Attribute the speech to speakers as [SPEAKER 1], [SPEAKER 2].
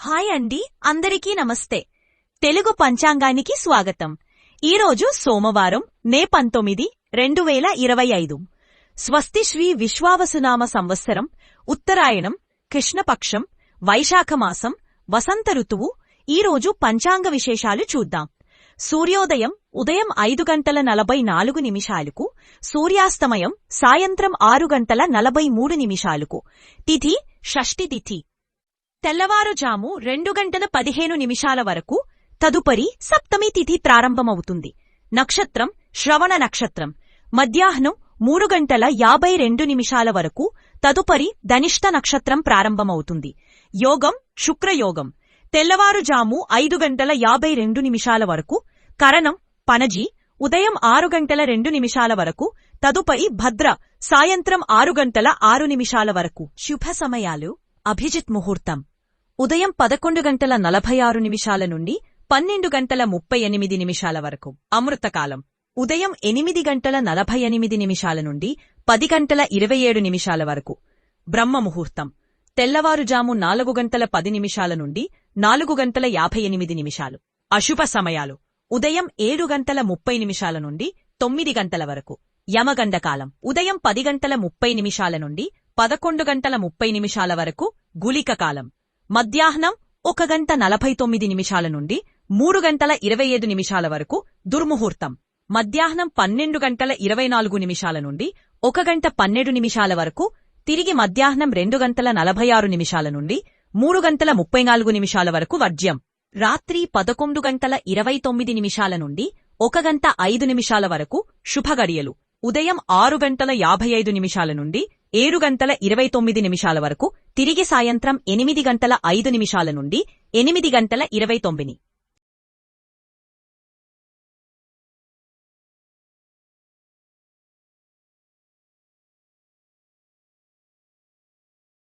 [SPEAKER 1] Hi అండి, అందరికీ నమస్తే. తెలుగు పంచాంగానికి స్వాగతం. ఈరోజు సోమవారం మే 19, 2025. స్వస్తి శ్రీ విశ్వావసునామ సంవత్సరం, ఉత్తరాయణం, కృష్ణపక్షం, వైశాఖమాసం, వసంత ఋతువు. ఈరోజు పంచాంగ విశేషాలు చూద్దాం. సూర్యోదయం ఉదయం 5:44, సూర్యాస్తమయం సాయంత్రం 6:43. తిథి షష్ఠి తిథి. తెల్లవారుజాము 2:15 వరకు, తదుపరి సప్తమి తిథి ప్రారంభమవుతుంది. నక్షత్రం శ్రవణ నక్షత్రం. మధ్యాహ్నం 3:52 వరకు, తదుపరి ధనిష్ట నక్షత్రం ప్రారంభమవుతుంది. యోగం శుక్రయోగం. తెల్లవారుజాము 5:52 వరకు, కరణం పనజి. ఉదయం 6:02 వరకు, తదుపరి భద్ర. సాయంత్రం 6:06 వరకు. శుభ సమయాలు. అభిజిత్ ముహూర్తం ఉదయం 11:46 నుండి 12:38 వరకు. అమృతకాలం ఉదయం 8:48 నుండి 10:27 వరకు. బ్రహ్మ ముహూర్తం తెల్లవారుజాము 4:10 నుండి 4:58. అశుభ సమయాలు ఉదయం 7:30 నుండి 9 వరకు. యమగండకాలం ఉదయం 10:30 నుండి 11:30 వరకు. గుళిక కాలం మధ్యాహ్నం 1:49 నుండి 3:27 వరకు. దుర్ముహూర్తం మధ్యాహ్నం 12:24 నుండి 1:12 వరకు. తిరిగి మధ్యాహ్నం 2:46 నుండి 3:34 వరకు. వర్జ్యం రాత్రి 11:29 నుండి 1:05 వరకు. శుభగడియలు ఉదయం 6:55 నుండి 7:29 వరకు. తిరిగి సాయంత్రం 8:05 నుండి 8:29.